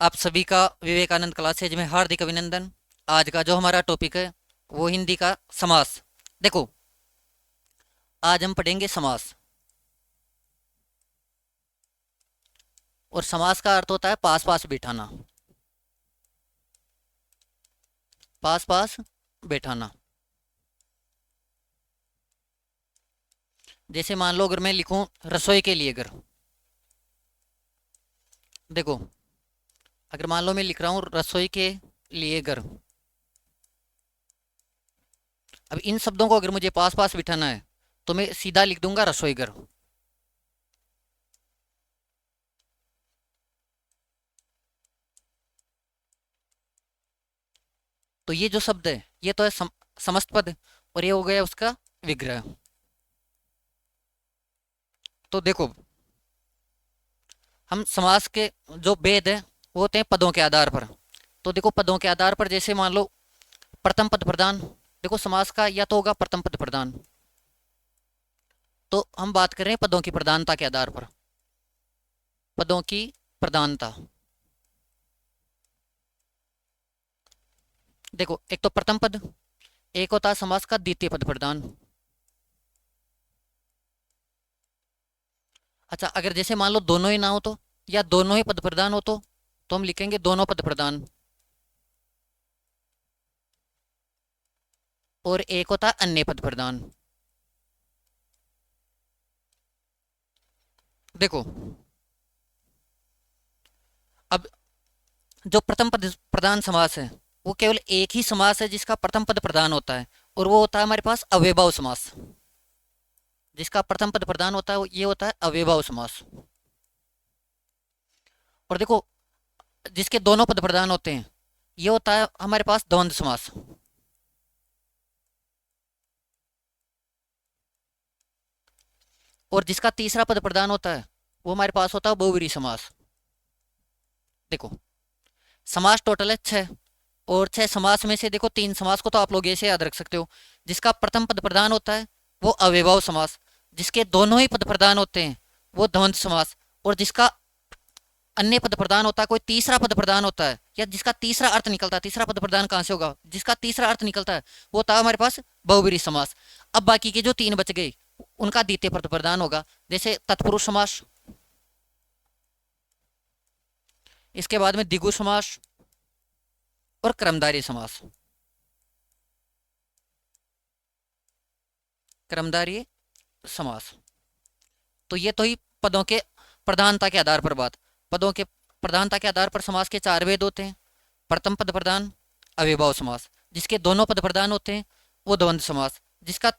आप सभी का विवेकानंद क्लासेज में हार्दिक अभिनंदन। आज का जो हमारा टॉपिक है वो हिंदी का समास। देखो, आज हम पढ़ेंगे समास। और समास का अर्थ होता है पास पास बिठाना। पास पास बैठाना। जैसे मान लो अगर मैं लिखूं रसोई के लिए घर। देखो, अगर मान लो मैं लिख रहा हूं रसोई के लिए घर। अब इन शब्दों को अगर मुझे पास पास बिठाना है तो मैं सीधा लिख दूंगा रसोई घर। तो ये जो शब्द है ये तो है समस्त पद। और ये हो गया उसका विग्रह। तो देखो, हम समास के जो भेद है वो होते हैं पदों के आधार पर। तो देखो, पदों के आधार पर जैसे मान लो प्रथम पद प्रधान। देखो, समास का या तो होगा प्रथम पद प्रधान। तो हम बात कर रहे हैं पदों की प्रधानता के आधार पर। पदों की प्रधानता। देखो, एक तो प्रथम पद, एक होता है समास का द्वितीय पद प्रधान। अच्छा, अगर जैसे मान लो दोनों ही ना हो तो, या दोनों ही पद प्रधान हो तो हम लिखेंगे दोनों पद प्रधान। और एक होता है अन्य पद प्रधान। देखो, अब जो प्रथम पद प्रधान समास है वो केवल एक ही समास है जिसका प्रथम पद प्रधान होता है। और वो होता है हमारे पास अव्ययभाव समास। जिसका प्रथम पद प्रधान होता है ये होता है अव्ययभाव समास। और देखो, जिसके दोनों पद प्रधान होते हैं ये होता है हमारे पास द्वंद्व समास। और जिसका तीसरा पद प्रधान होता है वो हमारे पास होता है बहुव्रीहि समास। देखो, समास टोटल है छह। और छह समास में से देखो तीन समास को तो आप लोग ऐसे याद रख सकते हो। जिसका प्रथम पद प्रधान होता है वो अव्ययभाव समास। जिसके दोनों ही पद प्रधान होते हैं वो द्वंद्व समास। और जिसका अन्य पद प्रधान होता है, कोई तीसरा पद प्रधान होता है, या जिसका तीसरा अर्थ निकलता है। तीसरा पद प्रधान कहां से होगा? जिसका तीसरा अर्थ निकलता है वो होता है हमारे पास बहुव्रीहि समास। अब बाकी के जो तीन बच गए उनका द्वितीय पद प्रधान होगा। जैसे तत्पुरुष समास, इसके बाद में द्विगु समास और कर्मधारय समास। कर्मधारय समास। तो ये तो ही पदों के प्रधानता के आधार पर बात। पदों के प्रधानता के आधार पर समास के चार भेद होते हैं। प्रथम पद प्रधान अव्ययभाव समास। जिसके दोनों पद प्रधान होते हैं वो द्वंद्व समास। जिसका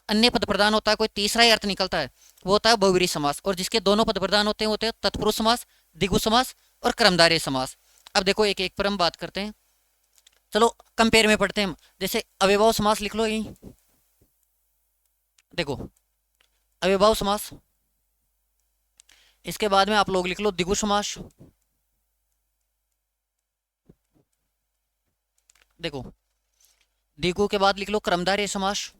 अन्य पद प्रधान होता है, कोई तीसरा ही अर्थ निकलता है, वो होता है बहुव्रीहि समास। और जिसके दोनों पद प्रधान होते हैं होते हैं तत्पुरुष समास, द्विगु समास और कर्मधारय समास। अब देखो, एक एक पर हम बात करते हैं। चलो कंपेयर में पढ़ते हैं हम। जैसे अव्ययभाव समास लिख लो यही। देखो, अव्ययभाव समास। इसके बाद में आप लोग लिख लो द्विगु समास। देखो, द्विगु के बाद लिख लो कर्मधारय समास।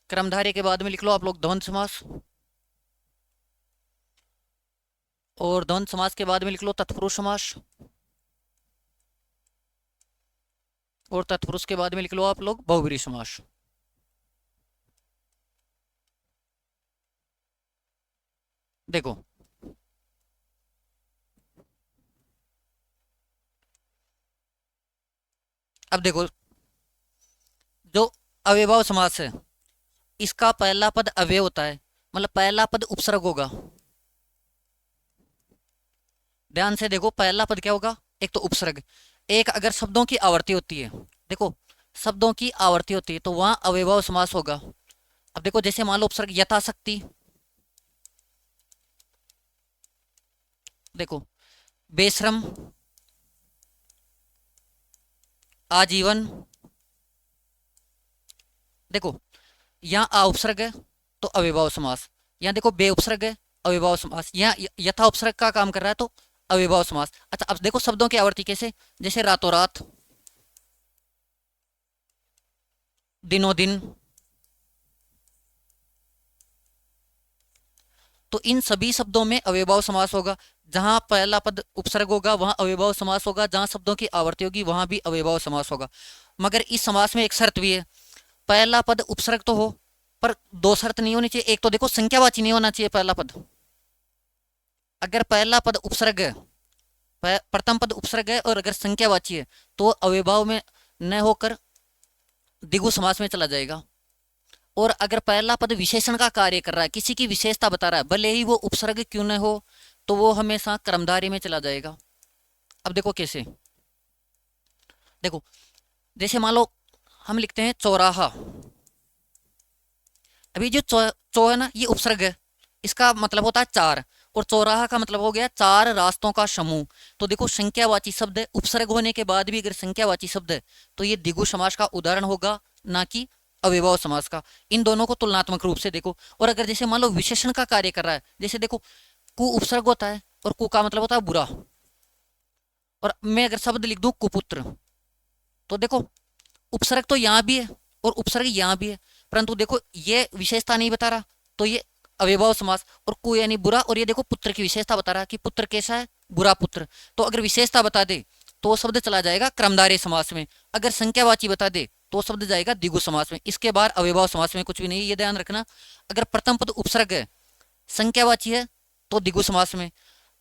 कर्मधारय के बाद में लिख लो आप लोग द्वंद्व समास। और द्वंद्व समास के बाद में लिख लो तत्पुरुष समास। और तत्पुरुष के बाद में लिख लो आप लोग बहुव्रीहि समास। देखो, अब देखो, जो अव्ययभाव समास है इसका पहला पद अव्यय होता है। मतलब पहला पद उपसर्ग होगा। ध्यान से देखो, पहला पद क्या होगा? एक तो उपसर्ग। एक अगर शब्दों की आवर्ती होती है, देखो, शब्दों की आवर्ती होती है तो वहां अव्ययभाव समास होगा। अब देखो, जैसे मान लो उपसर्ग यथाशक्ति। देखो, बेश्रम, आजीवन। देखो, यहाँ आ उपसर्ग है तो अव्ययभाव समास। यहाँ देखो बे उपसर्ग है, अव्ययभाव समास। यहाँ यथा उपसर्ग का काम कर रहा है तो अव्ययभाव समास। अच्छा, अब देखो शब्दों की आवर्ती कैसे। जैसे रातों रात, दिनों दिन। तो इन सभी शब्दों में अव्ययभाव समास होगा। जहां पहला पद उपसर्ग होगा वहां अव्ययभाव समास होगा, जहां शब्दों की आवर्ती होगी वहां भी अव्ययभाव समास होगा। मगर इस समास में एक शर्त भी है, पहला पद उपसर्ग तो हो, पर दो शर्त नहीं होनी चाहिए। एक तो देखो संख्यावाची नहीं होना चाहिए पहला पद। अगर पहला पद उपसर्ग है, प्रथम पद उपसर्ग है और अगर संख्यावाची है, तो अव्ययभाव में न होकर द्विगु समास में चला जाएगा। और अगर पहला पद विशेषण का कार्य कर रहा है, किसी की विशेषता बता रहा है, भले ही वो उपसर्ग क्यों न हो, तो वो हमेशा कर्मधारय में चला जाएगा। अब देखो कैसे, देखो जैसे मान लो हम लिखते हैं चौराहा। अभी जो चौ है ना, ये उपसर्ग है, इसका मतलब होता है चार, और चौराहा का मतलब हो गया चार रास्तों का समूह। तो देखो संख्यावाची शब्द है, उपसर्ग होने के बाद भी अगर संख्यावाची शब्द है तो ये द्विगु समास का उदाहरण होगा, ना कि अव्ययभाव समास का। इन दोनों को तुलनात्मक रूप से देखो। और अगर जैसे मान लो विशेषण का कार्य कर रहा है, जैसे देखो कु उपसर्ग होता है और कु का मतलब होता है बुरा, और मैं अगर शब्द लिख दूं कुपुत्र, तो देखो उपसर्ग तो यहां भी है और उपसर्ग यहां भी है, परंतु देखो ये विशेषता नहीं बता रहा, तो ये अव्ययभाव समास। और कु यानी बुरा, और ये देखो पुत्र की विशेषता बता रहा है कि पुत्र कैसा है, बुरा पुत्र। तो अगर विशेषता बता दे तो शब्द चला जाएगा क्रमधारय समास में, अगर संख्यावाची बता दे तो शब्द जाएगा द्विगु समास में। इसके बाद अव्ययभाव समास में कुछ भी नहीं, ये ध्यान रखना। अगर प्रथम पद उपसर्ग है, संख्यावाची है, तो द्विगु समास में,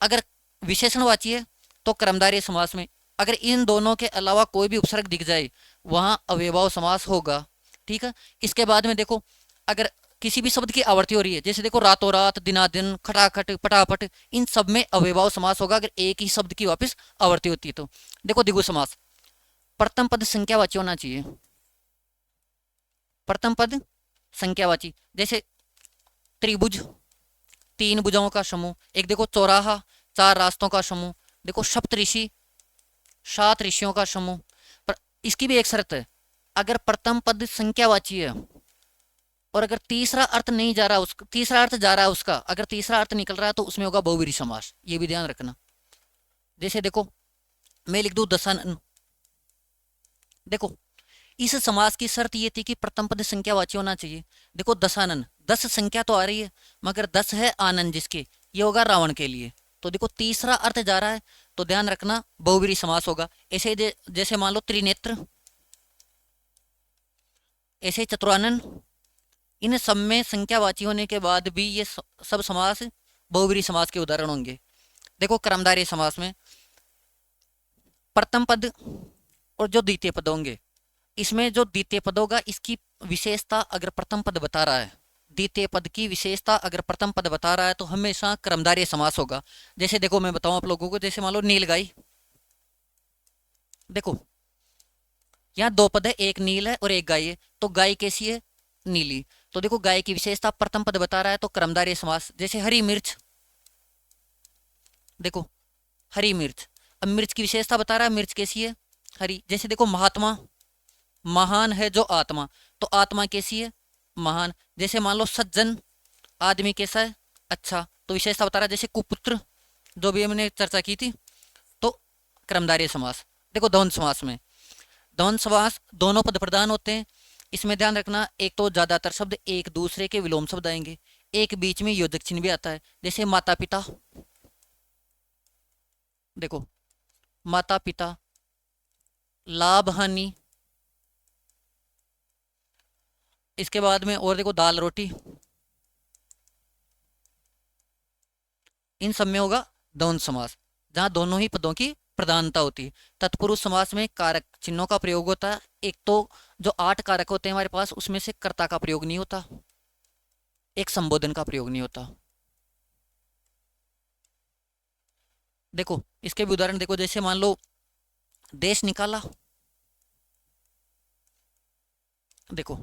अगर विशेषणवाची है तो कर्मधारय समास में। अगर इन दोनों के अलावा कोई भी उपसर्ग दिख जाए वहां अव्ययभाव समास होगा। ठीक है। इसके बाद में देखो अगर किसी भी शब्द की आवर्ती हो रही है, जैसे देखो रातों रात, दिनादिन, खटाखट, पटापट, इन सब में अव्ययभाव समास होगा अगर एक ही शब्द की वापस आवर्ती होती है तो। देखो द्विगु समास, प्रथम पद संख्यावाची होना चाहिए, प्रथम पद संख्यावाची। जैसे त्रिभुज, तीन भुजाओं का समूह। एक देखो चौराहा, चार रास्तों का समूह। देखो सप्तऋषि, सात ऋषियों का समूह। पर इसकी भी एक शर्त है, अगर प्रथम पद संख्यावाची है और अगर तीसरा अर्थ नहीं जा रहा, उसका तीसरा अर्थ जा रहा है उसका, अगर तीसरा अर्थ निकल रहा है तो उसमें होगा बहुव्रीहि समास, ये भी ध्यान रखना। जैसे देखो मैं लिख दूं दशानन, देखो इस समास की शर्त ये थी कि प्रथम पद संख्यावाची होना चाहिए। देखो दशानन, 10 संख्या तो आ रही है मगर 10 है आनंद जिसके, ये होगा रावण के लिए। तो देखो तीसरा अर्थ जा रहा है तो ध्यान रखना बहुव्रीहि समास होगा। ऐसे जैसे मान लो त्रिनेत्र, ऐसे चतुरानन, इन सब में संख्यावाची होने के बाद भी ये सब समास बहुव्रीहि समास के उदाहरण होंगे। देखो कर्मधारय समास में प्रथम पद और जो द्वितीय पद होंगे, इसमें जो द्वितीय पद होगा इसकी विशेषता अगर प्रथम पद बता रहा है, द्वितीय पद की विशेषता अगर प्रथम पद बता रहा है तो हमेशा कर्मधारय समास होगा। जैसे देखो मैं बताऊं आप लोगों को, जैसे मान लो नीलगाई, देखो यहाँ दो पद है, एक नील है और एक गाय है, तो गाय कैसी है, नीली। तो देखो गाय की विशेषता प्रथम पद बता रहा है तो कर्मधारय समास। जैसे हरी मिर्च, देखो हरी मिर्च, अब मिर्च की विशेषता बता रहा है, मिर्च कैसी है, हरी। जैसे देखो महात्मा, महान है जो आत्मा, तो आत्मा कैसी है, महान। जैसे मान लो सज्जन, आदमी कैसा है, अच्छा, तो विशेषता बता रहा है। जैसे कुपुत्र, जो भी हमने चर्चा की थी, तो कर्मधारय समास। देखो द्वंद्व समास में, द्वंद्व समास दोनों पद प्रधान होते हैं। इसमें ध्यान रखना, एक तो ज्यादातर शब्द एक दूसरे के विलोम शब्द आएंगे, एक बीच में योजक चिन्ह भी आता है। जैसे माता पिता, देखो माता पिता, लाभ हानि, इसके बाद में और देखो दाल रोटी, इन सब में होगा द्वंद्व समास, जहां दोनों ही पदों की प्रधानता होती है। तत्पुरुष समास में कारक चिन्हों का प्रयोग होता है। एक तो जो 8 कारक होते हैं हमारे पास, उसमें से कर्ता का प्रयोग नहीं होता, एक संबोधन का प्रयोग नहीं होता। देखो इसके भी उदाहरण देखो, जैसे मान लो देश निकाला, देखो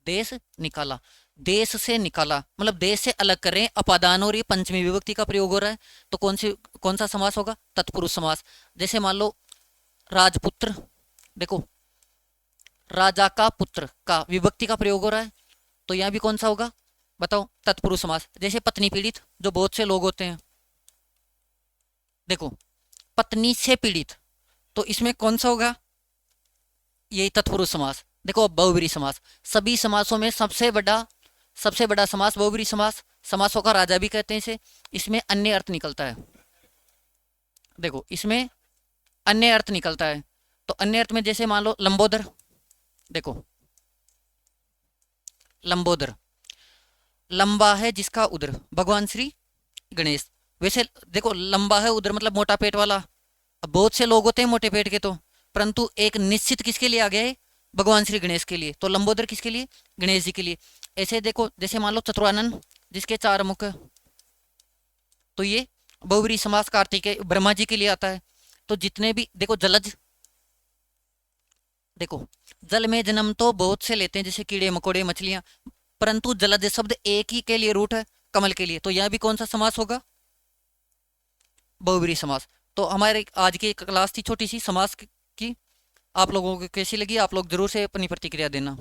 देश निकाला, देश से निकाला मतलब देश से अलग कर रहे हैं, अपादान और ये पंचमी विभक्ति का प्रयोग हो रहा है, तो कौन सा समास होगा, तत्पुरुष समास। जैसे मान लो राजपुत्र, देखो राजा का पुत्र का विभक्ति का प्रयोग हो रहा है, तो यहां भी कौन सा होगा, बताओ, तत्पुरुष समास। जैसे पत्नी पीड़ित, जो बहुत से लोग होते हैं, देखो पत्नी से पीड़ित, तो इसमें कौन सा होगा, यही तत्पुरुष समास। देखो अब बहुव्रीहि समास, सभी समासों में सबसे बड़ा सबसे बड़ा समास बहुब्रीहि समास, समासों का राजा भी कहते हैं इसे। इसमें अन्य अर्थ निकलता है। देखो इसमें अन्य अर्थ निकलता है, तो अन्य अर्थ में जैसे मान लो लंबोदर, देखो लंबोदर, लंबा है जिसका उदर, भगवान श्री गणेश। वैसे देखो लंबा है उदर मतलब मोटा पेट वाला। अब बहुत से लोग होते हैं मोटे पेट के, तो परंतु एक निश्चित किसके लिए आ गया है, भगवान श्री गणेश के लिए। तो लंबोदर किसके लिए, गणेश जी के लिए। ऐसे देखो जैसे मान लो चतुरानन जिसके 4 मुख, तो ये बहुव्रीहि समास कार्तिकेय ब्रह्मा जी के लिए आता है। तो जितने भी देखो जलज, देखो जल में जन्म तो बहुत से लेते हैं जैसे कीड़े मकोड़े मछलियां, परंतु जलज शब्द एक ही के लिए रूट है, कमल के लिए। तो यह भी कौन सा समास होगा, बहुव्रीहि समास। तो हमारे आज की क्लास थी छोटी सी समास की। आप लोगों को कैसी लगी, आप लोग जरूर से अपनी प्रतिक्रिया देना।